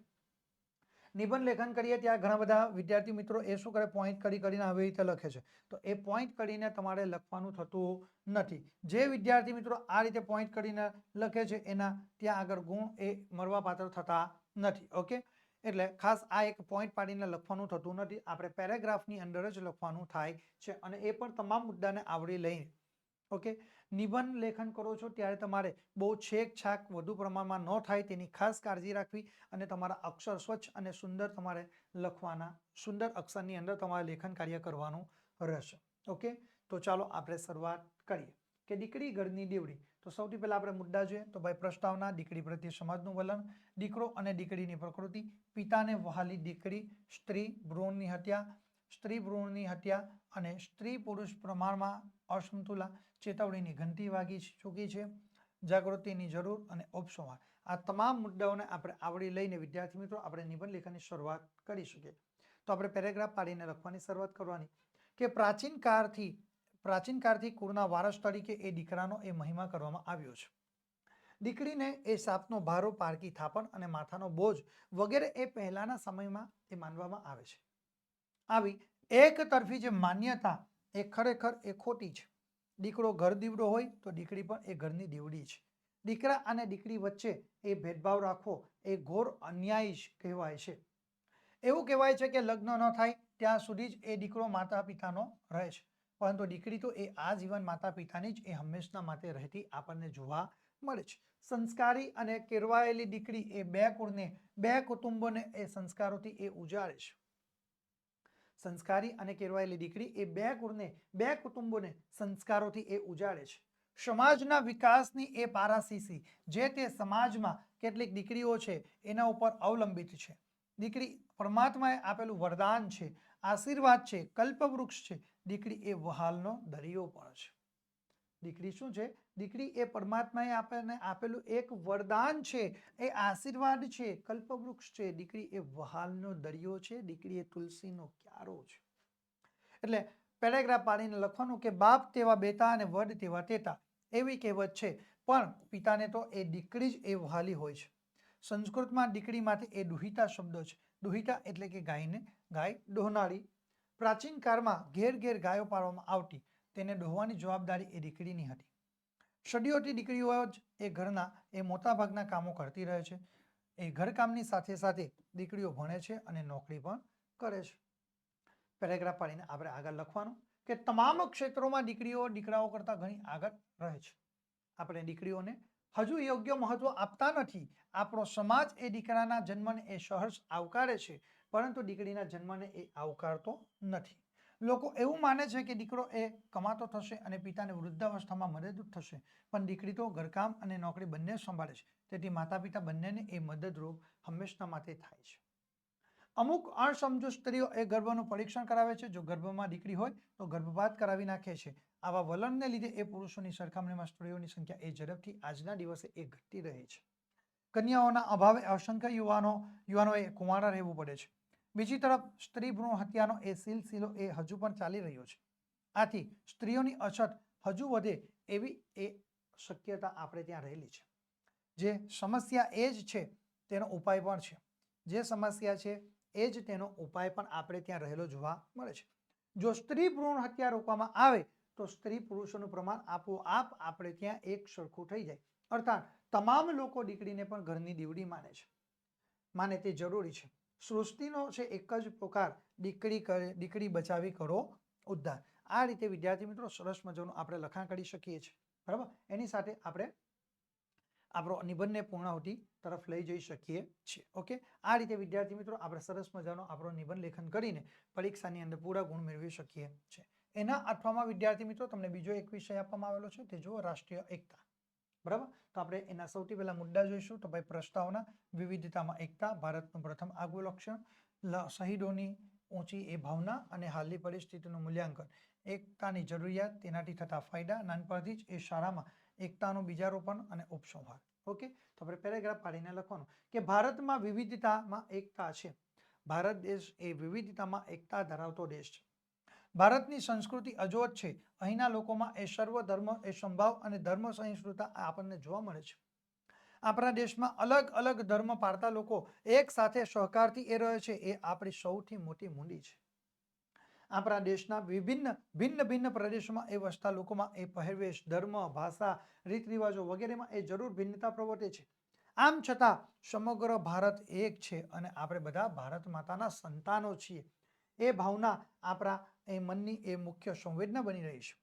નિબંધ લેખન કરીએ ત્યાં ઘણા બધા વિદ્યાર્થી મિત્રો એ શું કરે, પોઈન્ટ કરીને આવી રીતે લખે છે. તો એ પોઈન્ટ કરીને તમારે લખવાનું થતું નથી. જે વિદ્યાર્થી મિત્રો આ રીતે પોઈન્ટ કરીને લખે છે એના ત્યાં આગળ ગુણ એ મળવાપાત્ર થતા નથી. ઓકે, એટલે ખાસ આ એક પોઈન્ટ પાડીને લખવાનું થતું નથી. આપણે પેરેગ્રાફની અંદર જ લખવાનું થાય છે અને એ પણ તમામ મુદ્દાને આવરી લઈને. ઓકે, નિબંધ લેખન કરો છો ત્યારે તમારે બહુ છેક છાક વધુ પ્રમાણમાં ન થાય તેની ખાસ કાળજી રાખવી અને તમારા અક્ષર સ્વચ્છ અને સુંદર તમારે લખવાના, સુંદર અક્ષરની અંદર તમારે લેખન કાર્ય કરવાનું રહેશે. ઓકે, તો ચાલો આપણે શરૂઆત કરીએ કે દીકરી ઘરની દેવડી. તો સૌથી પહેલા આપણે મુદ્દા જોઈએ તો ભાઈ પ્રસ્તાવના, દીકરી પ્રત્યે સમાજનું વલણ, દીકરો અને દીકરીની પ્રકૃતિ, પિતાને વહાલી દીકરી, સ્ત્રી ભ્રૂણની હત્યા અને સ્ત્રી પુરુષ પ્રમાણમાં અસમતુલા, ચેતવણીની ઘંટી વાગી ચૂકી છે, જાગૃતિની જરૂર અને ઉપસંહાર. આ તમામ મુદ્દાઓને આપણે આવરી લઈને વિદ્યાર્થી મિત્રો આપણે નિબંધ લેખનની શરૂઆત કરી શકીએ. તો આપણે પેરેગ્રાફ પાડીને લખવાની શરૂઆત કરવાની કે પ્રાચીન કાળથી કુળના વારસ તરીકે એ દીકરાનો એ મહિમા કરવામાં આવ્યો છે. દીકરીને એ સાપનો ભારો, પારકી થાપણ અને માથાનો બોજ વગેરે એ પહેલાના સમયમાં એ માનવામાં આવે છે. આવી એક તરફી જે માન્યતા એ ખરેખર એ ખોટી છે. દીકરો ઘર દીવડો હોય તો દીકરી પણ એ ઘરની દીવડી છે. દીકરા અને દીકરી વચ્ચે એ ભેદભાવ રાખવો એ ઘોર અન્યાય જ કહેવાય છે. એવું કહેવાય છે કે લગ્ન ન થાય ત્યાં સુધી જ એ દીકરો માતા પિતાનો રહે છે, પરંતુ દીકરી તો એ આજીવન માતા પિતાની જ એ હંમેશના માટે રહેતી આપણને જોવા મળે છે. સંસ્કારી અને કેળવાયેલી દીકરી એ બે કુળને, બે કુટુંબોને એ સંસ્કારોથી એ ઉજાડે છે. સંસ્કારી અને કેળવાયેલી દીકરી એ બે કુળને, બે કુટુંબોને સંસ્કારોથી એ ઉજાડે છે. સમાજના વિકાસની એ પારાશીશી જે તે સમાજમાં કેટલીક દીકરીઓ છે એના ઉપર અવલંબિત છે. દીકરી પરમાત્માએ આપેલું વરદાન છે, આશીર્વાદ છે, કલ્પવૃક્ષ છે. દીકરી એ વહાલનો દરિયો પણ છે. દીકરી શું છે? દીકરી એ પરમાત્માએ આપણને આપેલું એક વરદાન છે, એ આશીર્વાદ છે, કલ્પવૃક્ષ છે. દીકરી એ વહાલનો દરિયો છે. દીકરી એ તુલસીનો ક્યારો છે. એટલે પેરેગ્રાફ પાડીને લખવાનું કે બાપ તેવા બેટા અને વડ તેવા તેતા, એવી કહેવત છે. પણ પિતાને તો એ દીકરી જ એ વહાલી હોય છે. સંસ્કૃતમાં દીકરી માટે એ દુહિતા શબ્દ છે. દુહિતા એટલે કે ગાય દોહનારી. પ્રાચીન કાળમાં ઘેર ઘેર ગાયો પાળવામાં આવતી, તેને દોહવાની જવાબદારી એ દીકરીની હતી. સદીઓથી દીકરીઓ જ એ ઘરના એ મોટાભાગના કામો કરતી રહે છે. એ ઘરકામની સાથે સાથે દીકરીઓ ભણે છે અને નોકરી પણ કરે છે. પેરેગ્રાફ પાડીને આપણે આગળ લખવાનું કે તમામ ક્ષેત્રોમાં દીકરીઓ દીકરાઓ કરતાં ઘણી આગળ રહે છે. આપણે દીકરીઓને હજુ યોગ્ય મહત્વ આપતા નથી. આપણો સમાજ એ દીકરાના જન્મને એ સહર્ષ આવકારે છે, પરંતુ દીકરીના જન્મને એ આવકારતો નથી. લોકો એવું માને છે કે દીકરો એ કમાતો થશે અને પિતાને વૃદ્ધાવસ્થામાં મદદરૂપ થશે, પણ દીકરી તો ઘરકામ અને નોકરી બંને સંભાળે છે. તેથી માતા પિતા બંનેને એ મદદરૂપ હંમેશના માટે થાય છે. અમુક અણસમજુ સ્ત્રીઓ એ ગર્ભનું પરીક્ષણ કરાવે છે. જો ગર્ભમાં દીકરી હોય તો ગર્ભપાત કરાવી નાખે છે. આવા વલણને લીધે એ પુરુષોની સરખામણીમાં સ્ત્રીઓની સંખ્યા એ ઝડપથી આજના દિવસે એ ઘટતી રહે છે. કન્યાઓના અભાવે અસંખ્ય યુવાનોએ કુંવારા રહેવું પડે છે. બીજી તરફ સ્ત્રી ભ્રૂણ હત્યાનો એ સિલસિલો એ હજુ પણ ચાલી રહ્યો છે. આથી સ્ત્રીઓની અછત હજુ વધે એવી એ શક્યતા આપણે ત્યાં રહેલી છે. જે સમસ્યા એ જ છે તેનો ઉપાય પણ છે. જે સમસ્યા છે એ જ તેનો ઉપાય પણ આપણે ત્યાં રહેલો જોવા મળે છે. જો સ્ત્રી ભ્રૂણ હત્યા રોકવામાં આવે તો સ્ત્રી પુરુષોનું પ્રમાણ આપોઆપ આપણે ત્યાં એક સરખું થઈ જાય. અર્થાત તમામ લોકો દીકરીને પણ ઘરની દીવડી માને તે જરૂરી છે. સૃષ્ટિનો છે એક જ પ્રકાર, દીકરી બચાવી કરો ઉદ્ધાર. આ રીતે વિદ્યાર્થી મિત્રો સરસ મજાનું આપણે લખાણ કરી શકીએ છીએ. બરાબર, એની સાથે આપણે આપણો નિબંધને પૂર્ણાહુતિ તરફ લઈ જઈ શકીએ છીએ. ઓકે, આ રીતે વિદ્યાર્થી મિત્રો આપણે સરસ મજાનો આપણો નિબંધ લેખન કરીને પરીક્ષાની અંદર પૂરા ગુણ મેળવી શકીએ છીએ. એના અઠવામાં વિદ્યાર્થી મિત્રો તમને બીજો એક વિષય આપવામાં આવેલો છે, તે જુઓ રાષ્ટ્રીય એકતા. બરાબર, તો આપણે એના સૌથી પહેલા મુદ્દા જોઈશું. તો ભાઈ પ્રસ્તાવના, વિવિધતામાં એકતા, ભારતનું પ્રથમ આગવું લક્ષણ, શહીદોની ઊંચી એ ભાવના અને હાલની પરિસ્થિતિનું મૂલ્યાંકન, એકતાની જરૂરિયાત, તેનાથી થતા ફાયદા, નાનપણથી જ એ શાળામાં એકતાનું બીજારોપણ અને ઉપસંહાર. ઓકે, તો આપણે પેરેગ્રાફ પાડીને લખવાનું કે ભારતમાં વિવિધતામાં એકતા છે. ભારત દેશ એ વિવિધતામાં એકતા ધરાવતો દેશ છે. ભારતની સંસ્કૃતિ અજોડ છે. અહીંના લોકોમાં એ સર્વ ધર્મ એ સંભાવ અને ધર્મ સહિષ્ણુતા આપણને જોવા મળે છે. આપણા દેશમાં અલગ અલગ ધર્મ પાળતા લોકો એક સાથે સહકારથી એ રહે છે. એ આપણી સૌથી મોટી મૂડી છે. આપણા દેશના ભિન્ન પ્રદેશોમાં એ વસતા લોકોમાં એ પહેરવેશ, ધર્મ, ભાષા, રીત રિવાજો વગેરેમાં એ જરૂર ભિન્નતા પ્રવર્તે છે. આમ છતાં સમગ્ર ભારત એક છે અને આપણે બધા ભારત માતાના સંતાનો છીએ. એ ભાવના આપણા એ મનની એ મુખ્ય સંવેદના બની રહી છે.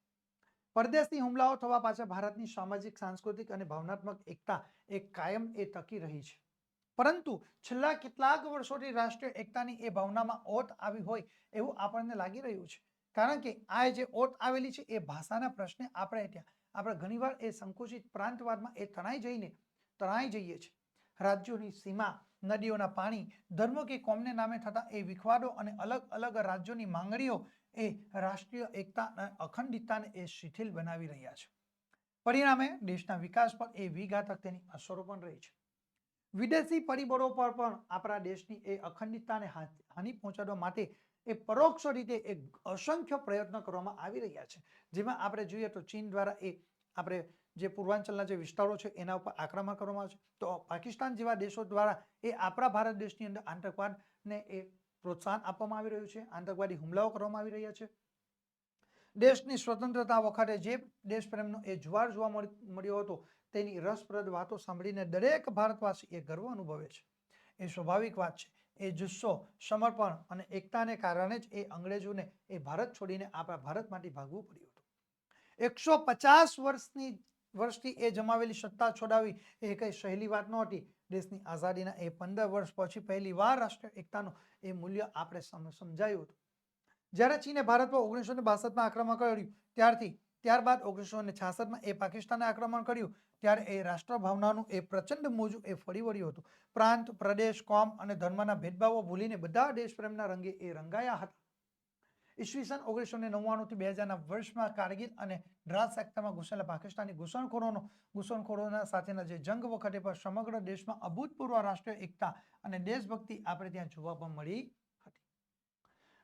પરદેશી હુમલાઓ થવા પાછળ ભારતની સામાજિક, સાંસ્કૃતિક અને ભાવનાત્મક એકતા એ કાયમ એ ટકી રહી છે. પરંતુ છેલ્લા કેટલાક વર્ષોથી રાષ્ટ્રીય એકતાની એ ભાવનામાં ઓટ આવી હોય એવું આપણને લાગી રહ્યું છે. કારણ કે આ જે ઓટ આવેલી છે એ ભાષાના પ્રશ્ને આપણે ઘણીવાર એ સંકુચિત પ્રાંતવાદમાં એ તણાઈ જઈએ છીએ. રાજ્યોની સીમા, નદીઓના પાણી, ધર્મ કે કોમને નામે થતા એ વિખવાદો અને અલગ અલગ રાજ્યોની માંગણીઓ એ રાષ્ટ્રીય એકતા અને અખંડિતતાને એ શિથિલ બનાવી રહ્યા છે. પરિણામે દેશના વિકાસ પર એ વિઘાતક તેની અસરો પણ રહી છે. વિદેશી પરિબળો પર પણ આપણા દેશની એ અખંડિતતાને હાનિ પહોંચાડવા માટે એ પરોક્ષ રીતે એ અસંખ્ય પ્રયત્નો કરવામાં આવી રહ્યા છે. જેમાં આપણે જોઈએ તો ચીન દ્વારા એ આપણે જે પૂર્વાંચલના જે વિસ્તારો છે એના ઉપર આક્રમણ કરવામાં આવે છે. તો પાકિસ્તાન જેવા દેશો દ્વારા એ આપણા ભારત દેશની અંદર આતંકવાદને એ પ્રોત્સાહન આપવામાં આવી રહ્યું છે. આતંકવાદી હુમલાઓ કરવામાં આવી રહ્યા છે. દેશની સ્વતંત્રતા વખતે જે દેશ પ્રેમનો એ જુવાળ જોવા મળ્યો હતો તેની રસપ્રદ વાતો સાંભળીને દરેક ભારતવાસી એ ગર્વ અનુભવે છે. એ સ્વાભાવિક વાત છે. એ જુસ્સો, સમર્પણ અને એકતાને કારણે જ એ અંગ્રેજોને એ ભારત છોડીને આપણા ભારતમાંથી ભાગવું પડ્યું હતું. 150 વર્ષથી એ જમાવેલી સત્તા છોડાવી એ કઈ સહેલી વાત નહોતી. દેશની આઝાદીના એ 15 વર્ષ પછી પહેલી વાર રાષ્ટ્રીય એકતાનું એ મૂલ્ય આપણે સમજાયું હતું. જ્યારે ચીને ભારત પર 1962માં આક્રમણ કર્યું ત્યારબાદ 1966માં એ પાકિસ્તાને આક્રમણ કર્યું ત્યારે એ રાષ્ટ્ર ભાવનાનું એ પ્રચંડ મોજું એ ફરી વળ્યું હતું. પ્રાંત, પ્રદેશ, કોમ અને ધર્મના ભેદભાવો ભૂલીને બધા દેશપ્રેમના રંગે એ રંગાયા હતા. ઈસવીસન 1999 થી 2000ના વર્ષમાં કારગિલ અને દ્રાસ સેક્ટરમાં ઘૂસેલા પાકિસ્તાની ઘૂસણખોરોના સાથેના જે જંગ વખતે પણ સમગ્ર દેશમાં અભૂતપૂર્વ રાષ્ટ્રીય એકતા અને દેશભક્તિ આપણે ત્યાં જોવા પણ મળી હતી.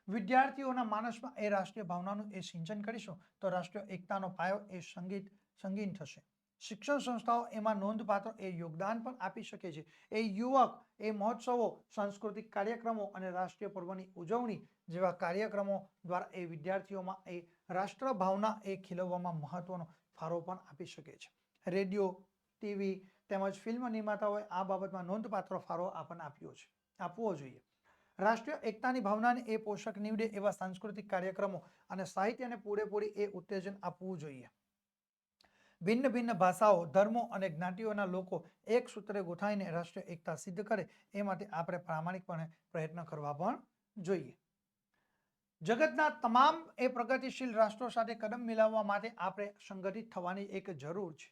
વિદ્યાર્થીઓના માનસમાં એ રાષ્ટ્રીય ભાવનાનું એ સિંચન કરીશું તો રાષ્ટ્રીય એકતાનો પાયો એ સંગીન થશે. શિક્ષણ સંસ્થાઓ એમાં નોંધપાત્ર એ યોગદાન પણ આપી શકે છે. એ યુવક એ મહોત્સવો, સાંસ્કૃતિક કાર્યક્રમો અને રાષ્ટ્રીય પર્વની ઉજવણી જેવા કાર્યક્રમો દ્વારા એ વિદ્યાર્થીઓમાં એ રાષ્ટ્ર ભાવના એ ખીલવવામાં મહત્વનો ફાળો પણ આપી શકે છે. રેડિયો, ટીવી તેમજ ફિલ્મ નિર્માતાઓએ આ બાબતમાં નોંધપાત્ર ફાળો આપણને આપવો જોઈએ. રાષ્ટ્રીય એકતાની ભાવનાને એ પોષક નીવડે એવા સાંસ્કૃતિક કાર્યક્રમો અને સાહિત્યને પૂરેપૂરી એ ઉત્તેજન આપવું જોઈએ. ભિન્ન ભિન્ન ભાષાઓ, ધર્મો અને જ્ઞાતિઓના લોકો એક સૂત્રે ગોઠાઈને રાષ્ટ્રીય એકતા સિદ્ધ કરે એ માટે આપણે પ્રામાણિકપણે પ્રયત્ન કરવા પણ જોઈએ. જગતના તમામ એ પ્રગતિશીલ રાષ્ટ્રો સાથે કદમ મિલાવવા માટે આપણે સંગઠિત થવાની એક જરૂર છે.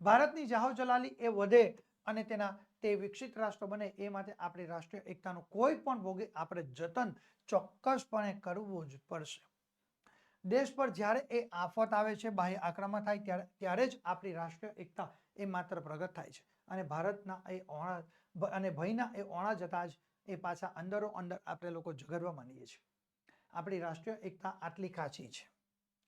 ભારતની જાહોજલાલી એ વધે અને તે વિકસિત રાષ્ટ્ર બને એ માટે આપણી રાષ્ટ્રીય એકતાનું કોઈ પણ ભોગે આપણે જતન ચોક્કસપણે કરવું જ પડશે. દેશ પર જ્યારે એ આફત આવે છે, બાહ્ય આક્રમણ થાય ત્યારે જ આપણી રાષ્ટ્રીય એકતા એ માત્ર પ્રગટ થાય છે અને ભારતના ભયના એ ઓણા જતા જ એ પાછા અંદરો અંદર આપણે લોકો ઝઘડવા માંડીએ છીએ. આપણી રાષ્ટ્રીય એકતા આટલી કાચી છે.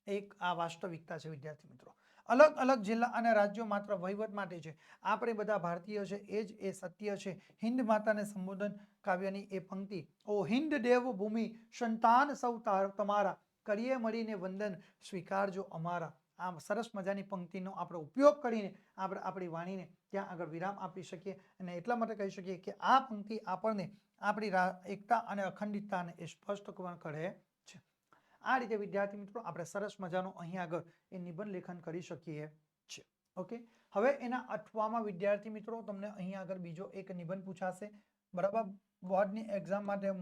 એક આ વાસ્તવિકતા છે વિદ્યાર્થી મિત્રો. અલગ અલગ જિલ્લા અને રાજ્યો માત્ર વહીવટ માટે છે. આપણે બધા ભારતીય છે એ જ એ સત્ય છે. હિન્દ માતાને સંબોધન કાવ્યની એ પંક્તિ, ઓ હિન્દ દેવ ભૂમિ સંતાન સૌ તમારા, કરીએ મળીને વંદન સ્વીકારજો અમારા. આ સરસ મજાની પંક્તિનો આપણે ઉપયોગ કરીને આપણે આપણી વાણીને ત્યાં આગળ વિરામ આપી શકીએ અને એટલા માટે કહી શકીએ કે આ પંક્તિ આપણને આપણી એકતા અને અખંડિતતાને એ સ્પષ્ટ કરે છે. આ રીતે વિદ્યાર્થી મિત્રો આપણે સરસ મજાનો અહીં આગળ એ નિબંધ લેખન કરી શકીએ છીએ. ઓકે, હવે એના 8માં વિદ્યાર્થી મિત્રો તમને અહીં આગળ બીજો એક નિબંધ પૂછાશે. બરાબર, બોર્ડની એક્ઝામ માટે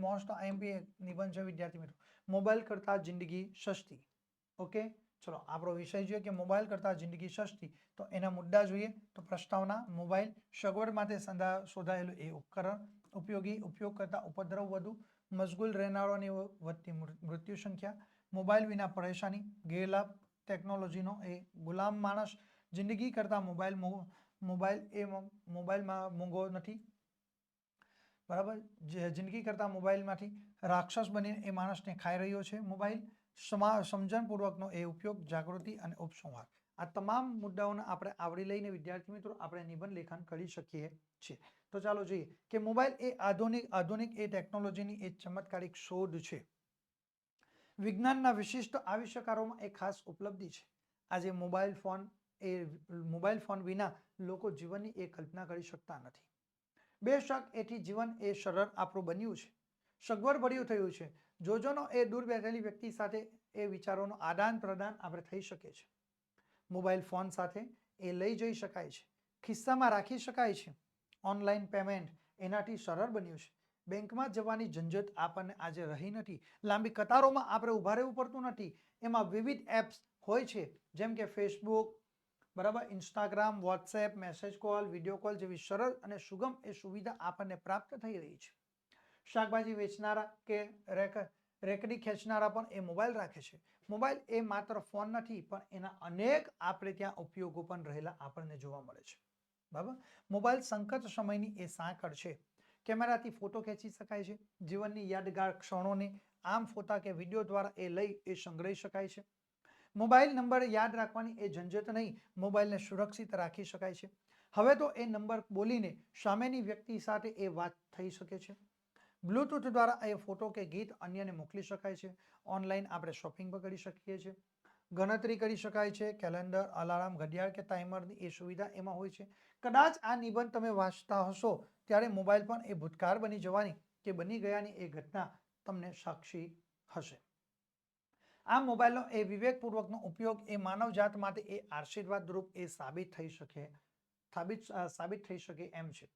મોસ્ટ આઈએમપી નિબંધ છે વિદ્યાર્થી મિત્રો. મોબાઈલ કરતા જિંદગી સસ્તી. ઓકે, ચલો આપણો વિષય જોઈએ કે મોબાઈલ કરતા જિંદગી સસ્તી. તો એના મુદ્દા જોઈએ તો પ્રસ્તાવના, મોબાઈલ સગવડ માટે શોધાયેલું એ ઉપકરણ, ઉપયોગી, ઉપયોગ કરતા ઉપદ્રવ વધુ, મશગુલ રહેનારાઓની વધતી મૃત્યુ સંખ્યા, મોબાઈલ વિના પરેશાની, ગેરલાભ, ટેકનોલોજીનો એ ગુલામ માણસ, જિંદગી કરતા મોબાઈલમાં મોંઘો નથી. બરાબર, જિંદગી કરતા મોબાઈલમાંથી રાક્ષસ બનીને એ માણસને ખાઈ રહ્યો છે મોબાઈલ. સમજણપૂર્વકનો એ ઉપયોગ, જાગૃતિ અને ઉપસંહાર. આ તમામ મુદ્દાઓને આપણે આવરી લઈને વિદ્યાર્થી મિત્રો આપણે નિબંધ લેખન કરી શકીએ છીએ. તો ચાલો જોઈએ કે મોબાઈલ એ આધુનિક એ ટેકનોલોજીની એક ચમત્કારિક શોધ છે. વિજ્ઞાનના વિશિષ્ટ આવિષ્કારોમાં એક ખાસ ઉપલબ્ધિ છે. આજે મોબાઈલ ફોન વિના લોકો જીવનની એ કલ્પના કરી શકતા નથી. બેશક એથી જીવન એ સરળ આપણું બન્યું છે, સગવડ ભર્યું થયું છે. જોજોનો એ દૂર બેઠેલી વ્યક્તિ સાથે એ વિચારોનું આદાન પ્રદાન આપણે થઈ શકે છે. મોબાઈલ ફોન સાથે એ લઈ જઈ શકાય છે, ખિસ્સામાં રાખી શકાય છે. ઓનલાઈન પેમેન્ટ એનાથી સરળ બન્યું છે. બેંકમાં જવાની ઝંઝટ આપણને આજે રહી નથી. લાંબી કતારોમાં આપણે ઊભા રહેવું પડતું નથી. એમાં વિવિધ એપ્સ હોય છે, જેમ કે ફેસબુક, બરાબર, Instagram, WhatsApp, message call, video call જેવી સરળ અને સુગમ એ સુવિધા આપણને પ્રાપ્ત થઈ રહી છે. શાકભાજી વેચનારા કે રેકડી ખેંચનારા પણ એ મોબાઈલ રાખે છે. મોબાઈલ એ માત્ર ફોન નથી, પણ એના અનેક આપણે ત્યાં ઉપયોગો પણ રહેલા આપણને જોવા મળે છે. બરાબર, મોબાઈલ સંકટ સમયની એ સાંકળ છે. કેમેરાથી ફોટો ખેંચી શકાય છે. જીવનની યાદગાર ક્ષણોને આમ ફોટા કે વિડીયો દ્વારા એ લઈ એ સંગ્રહી શકાય છે. મોબાઈલ નંબર યાદ રાખવાની એ ઝંઝટ નહીં, મોબાઈલને સુરક્ષિત રાખી શકાય છે. હવે તો એ નંબર બોલીને સામેની વ્યક્તિ સાથે એ વાત થઈ શકે છે. બ્લૂટૂથ દ્વારા એ ફોટો કે ગીત અન્યને મોકલી શકાય છે. ઓનલાઈન આપણે શોપિંગ પણ કરી શકીએ છીએ. ગણતરી કરી શકાય છે. કેલેન્ડર, અલાર્મ, ઘડિયાળ કે ટાઈમરની એ સુવિધા એમાં હોય છે. કદાચ આ નિબંધ તમે વાંચતા હશો ત્યારે મોબાઈલ પણ એ ભૂતકાળ બની જવાની કે બની ગયાની એ ઘટના તમને સાક્ષી હશે. આ મોબાઈલનો એ વિવેકપૂર્વકનો ઉપયોગ એ માનવજાત માટે એ આશીર્વાદ રૂપ એ સાબિત થઈ શકે એમ છે.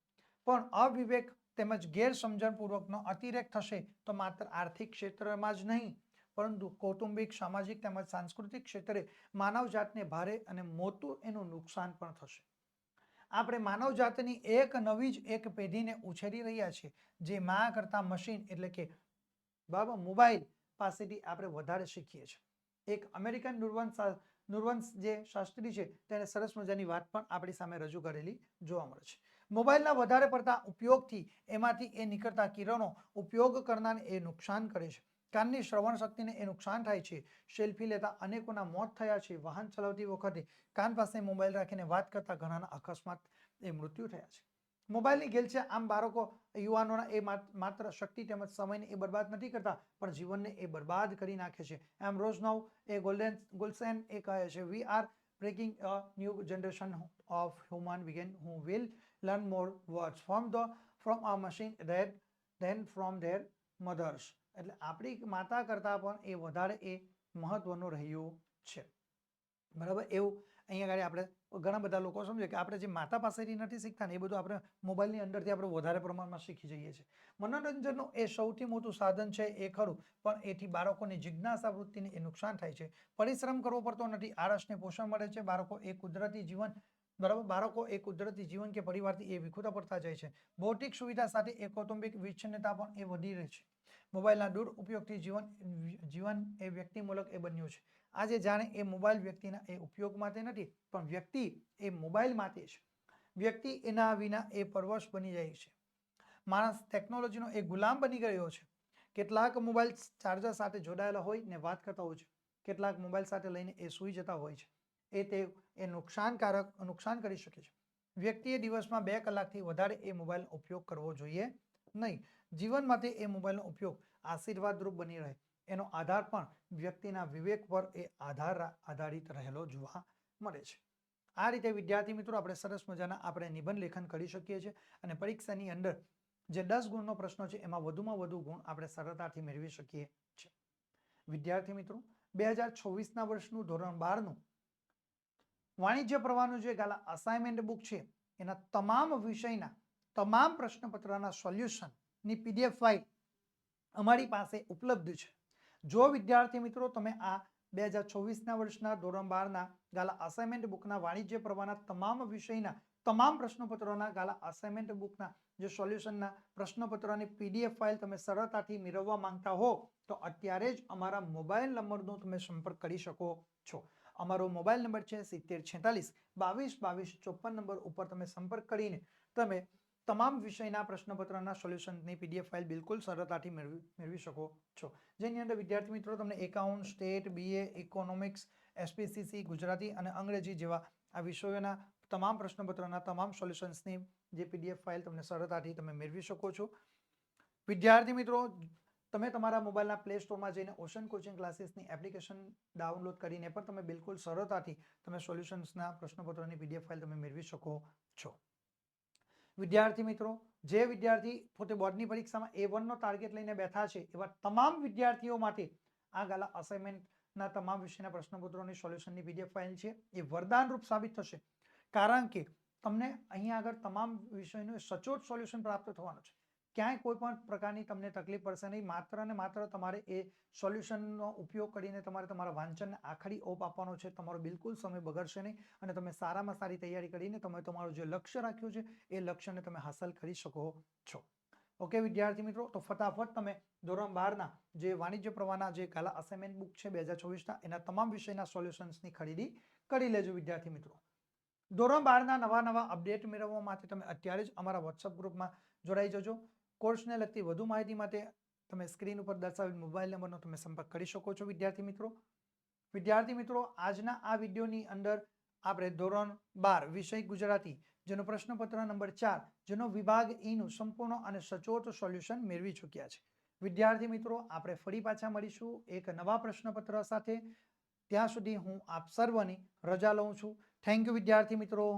પણ અવિવેક તેમજ ગેરસમજણપૂર્વકનો અતિરેક થશે તો માત્ર આર્થિક ક્ષેત્રમાં જ નહીં, પરંતુ કૌટુંબિક, સામાજિક તેમજ સાંસ્કૃતિક ક્ષેત્રે માનવજાતને ભારે અને મોટું એનું નુકસાન પણ થશે. આપણે માનવજાતની એક નવી જ એક પેઢીને ઉછેરી રહ્યા છીએ, જે માં કરતા મશીન એટલે કે બરાબર મોબાઈલ પાસેથી આપણે વધારે શીખીએ છીએ. એક અમેરિકન નુરવંશ જે શાસ્ત્રી છે તેને સરસ મજાની વાત પણ આપણી સામે રજૂ કરેલી જોવા મળે છે. મોબાઈલના વધારે પડતા ઉપયોગથી એમાંથી એ નીકળતા કિરણો ઉપયોગ કરનારને એ નુકસાન કરે છે. કાનની શ્રવણ શક્તિને એ નુકસાન થાય છે. સેલ્ફી લેતા અનેકોના મોત થયા છે. વાહન ચલાવતી વખતે કાન પાસે મોબાઈલ રાખીને વાત કરતા ઘણાના અકસ્માત એ મૃત્યુ થયા છે. મોબાઈલની ગેલછા આમ બાળકો, યુવાનોના એ માત્ર શક્તિ તેમજ સમયને એ બરબાદ નથી કરતા, પણ જીવનને એ બરબાદ કરી નાખે છે. એમ રોજનવ એ ગુલશન એ કહે છે, we are breaking a new generation of human began who will learn more words from a machine than from their mothers. એટલે આપણી માતા કરતાં પણ એ વધારે એ મહત્વનું રહ્યું છે. બરાબર, એવું અહીંયા આગળ આપણે ઘણા બધા લોકો સમજે કે આપણે જે માતા પાસેથી નથી શીખતા ને એ બધું આપણે મોબાઈલની અંદરથી આપણે વધારે પ્રમાણમાં શીખી જઈએ છીએ. મનોરંજનનું એ સૌથી મોટું સાધન છે એ ખરું, પણ એથી બાળકોની જિજ્ઞાસા વૃત્તિને એ નુકસાન થાય છે. પરિશ્રમ કરવો પડતો નથી, આળસને પોષણ મળે છે. બાળકો એ કુદરતી જીવન કે પરિવારથી એ વિખુટા પડતા જાય છે. ભૌતિક સુવિધા સાથે એ કૌટુંબિક વિચ્છિન્નતા પણ એ વધી રહી છે. મોબાઈલના દુરુપયોગથી જીવન એ વ્યક્તિમૂલક એ બન્યું છે. આજે જાણે એ મોબાઈલ વ્યક્તિના એ ઉપયોગ માટે નથી, પણ વ્યક્તિ એ મોબાઈલ માટે છે. વ્યક્તિ એના વિના એ પરવશ બની જાય છે. માણસ ટેકનોલોજીનો એ ગુલામ બની ગયો છે. કેટલાક મોબાઈલ ચાર્જર સાથે જોડાયેલા હોય ને વાત કરતા હોય છે. કેટલાક મોબાઈલ સાથે લઈને એ સૂઈ જતા હોય છે. એ નુકસાન કરી શકે છે. વ્યક્તિએ દિવસમાં 2 કલાકથી વધારે એ મોબાઈલનો ઉપયોગ કરવો જોઈએ નહીં. જીવન માટે એ મોબાઈલનો ઉપયોગ આશીર્વાદરૂપ બની રહે એનો આધાર પણ વ્યક્તિના વિવેક પર એ આધારિત રહેલો જોવા મળે છે. આ રીતે વિદ્યાર્થી મિત્રો આપણે સરસ મજાના આપણે નિબંધ લેખન કરી શકીએ છીએ અને પરીક્ષાની અંદર જે 10 ગુણનો પ્રશ્ન છે એમાં વધુમાં વધુ ગુણ આપણે સરળતાથી મેળવી શકીએ છીએ. વિદ્યાર્થી મિત્રો 2026ના વર્ષનું ધોરણ 12નું વાણિજ્ય પ્રવાહનું જે ગાલા અસાઇનમેન્ટ બુક છે એના તમામ વિષયના તમામ પ્રશ્નપત્રના સોલ્યુશનની PDF ફાઇલ અમારી પાસે ઉપલબ્ધ છે. જો વિદ્યાર્થી મિત્રો તમે આ 2024ના વર્ષના ધોરણ 12ના ગાલા અસાઇનમેન્ટ બુકના વાણિજ્ય પ્રવાહના તમામ વિષયના તમામ પ્રશ્નપત્રોના ગાલા અસાઇનમેન્ટ બુકના જે સોલ્યુશનના પ્રશ્નપત્રોની PDF ફાઇલ તમે સરળતાથી મેળવવા માંગતા હો તો અત્યારે જ અમારા મોબાઈલ નંબરનો તમે સંપર્ક કરી શકો છો. અમારો મોબાઈલ નંબર છે 7046 22 22 54 નંબર ઉપર તમે સંપર્ક કરીને તમે તમામ વિષયના પ્રશ્નપત્રના સોલ્યુશનની PDF ફાઇલ બિલકુલ સરળતાથી મેળવી શકો છો. જેની અંદર વિદ્યાર્થી મિત્રો તમને account, state, BA, economics, SPCC, Gujarati અને અંગ્રેજી જેવા આ વિષયોના તમામ પ્રશ્નપત્રના તમામ સોલ્યુશન્સની જે PDF ફાઇલ તમને સરળતાથી તમે મેળવી શકો છો. વિદ્યાર્થી મિત્રો તમે તમારા મોબાઈલના પ્લે સ્ટોરમાં જઈને ઓશન કોચિંગ ક્લાસીસની એપ્લિકેશન ડાઉનલોડ કરીને પણ તમે બિલકુલ સરળતાથી તમે સોલ્યુશન્સના પ્રશ્નપત્રોની PDF ફાઇલ તમે મેળવી શકો છો. વિદ્યાર્થી મિત્રો જે વિદ્યાર્થી પોતે બોર્ડની પરીક્ષામાં A1નો ટાર્ગેટ લઈને બેઠા છે એવા તમામ વિદ્યાર્થીઓ માટે આ ગાલા અસાઇનમેન્ટ ના તમામ વિષયના પ્રશ્નપત્રોની સોલ્યુશનની PDF ફાઇલ છે એ વરદાનરૂપ સાબિત થશે, કારણ કે તમને અહીંયા આગળ તમામ વિષયનું સચોટ સોલ્યુશન પ્રાપ્ત થવાનું છે. ક્યાંય કોઈ પણ પ્રકારની તમને તકલીફ પડશે નહીં. માત્ર ને માત્ર તમારે એ સોલ્યુશનનો ઉપયોગ કરીને તમારે તમારા વાંચનને આખરી ઓપ આપવાનો છે. તમારો બિલકુલ સમય બગડશે નહીં અને તમે સારામાં સારી તૈયારી કરીને તમે તમારું જે લક્ષ્ય રાખ્યું છે એ લક્ષ્યને તમે હાંસલ કરી શકો છો. ઓકે વિદ્યાર્થી મિત્રો, તો ફટાફટ તમે ધોરણ 12ના જે વાણિજ્ય પ્રવાહના જે કાલા અસાઇનમેન્ટ બુક છે 2024ના, એના તમામ વિષયના સોલ્યુશન્સની ખરીદી કરી લેજો વિદ્યાર્થી મિત્રો. ધોરણ 12ના નવા અપડેટ મેળવવા માટે તમે અત્યારે જ અમારા વોટ્સઅપ ગ્રુપમાં જોડાઈ જજો. કોર્સને લગતી વધુ માહિતી માટે તમે સ્ક્રીન ઉપર દર્શાવેલ મોબાઈલ નંબરનો તમે સંપર્ક કરી શકો છો વિદ્યાર્થી મિત્રો. વિદ્યાર્થી મિત્રો, આજના આ વિડીયોની અંદર આપણે ધોરણ 12 વિષય ગુજરાતી જેનો પ્રશ્નપત્ર નંબર 4 જેનો વિભાગ ઈનું સંપૂર્ણ અને સચોટ સોલ્યુશન મેળવી ચૂક્યા છે. વિદ્યાર્થી મિત્રો, આપણે ફરી પાછા મળીશું એક નવા પ્રશ્નપત્ર સાથે. ત્યાં સુધી હું આપ સર્વની રજા લઉં છું. થેન્ક યુ વિદ્યાર્થી મિત્રો.